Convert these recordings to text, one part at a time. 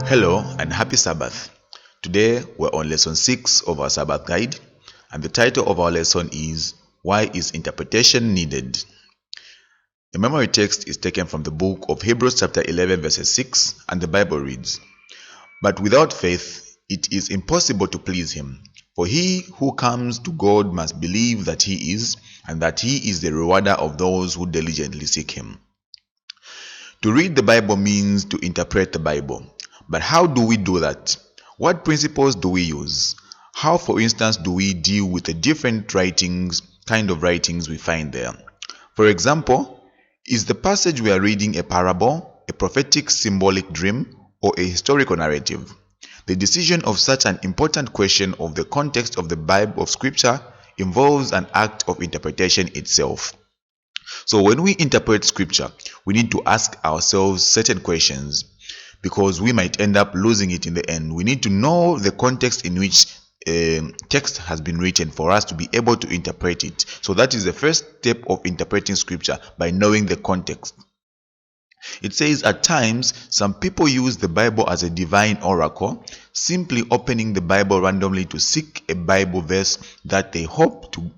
Hello and happy Sabbath. Today we're on lesson 6 of our Sabbath guide, and the title of our lesson is Why is Interpretation Needed? The memory text is taken from the book of Hebrews chapter 11 verses 6, and the Bible reads, "But without faith it is impossible to please him. For he who comes to God must believe that he is, and that he is the rewarder of those who diligently seek him." To read the Bible means to interpret the Bible. But how do we do that? What principles do we use? How, for instance, do we deal with the different kind of writings we find there? For example, is the passage we are reading a parable, a prophetic symbolic dream, or a historical narrative? The decision of such an important question of the context of the Bible of Scripture involves an act of interpretation itself. So when we interpret Scripture, we need to ask ourselves certain questions, because we might end up losing it in the end. We need to know the context in which a text has been written for us to be able to interpret it. So that is the first step of interpreting Scripture, by knowing the context. It says at times some people use the Bible as a divine oracle, simply opening the Bible randomly to seek a Bible verse that they hope to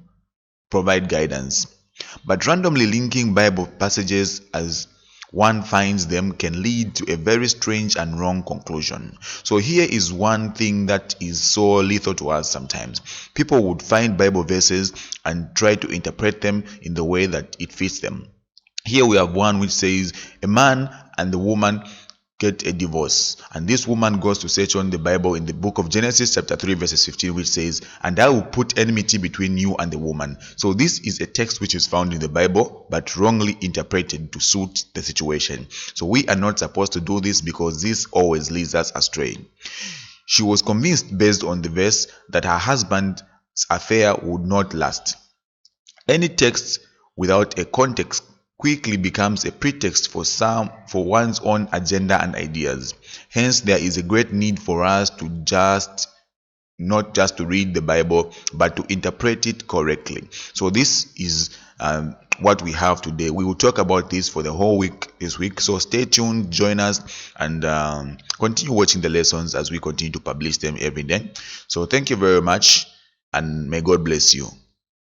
provide guidance. But randomly linking Bible passages as one finds them can lead to a very strange and wrong conclusion. So here is one thing that is so lethal to us sometimes. People would find Bible verses and try to interpret them in the way that it fits them. Here we have one which says, a man and the woman get a divorce, and this woman goes to search on the Bible in the book of Genesis chapter 3 verses 15, which says, "And I will put enmity between you and the woman." So this is a text which is found in the Bible, but wrongly interpreted to suit the situation. So we are not supposed to do this, because this always leads us astray. She was convinced based on the verse that her husband's affair would not last. Any text without a context quickly becomes a pretext for one's own agenda and ideas. Hence, there is a great need for us to not just to read the Bible, but to interpret it correctly. So this is what we have today. We will talk about this for the whole week this week. So stay tuned, join us, and continue watching the lessons as we continue to publish them every day. So thank you very much, and may God bless you.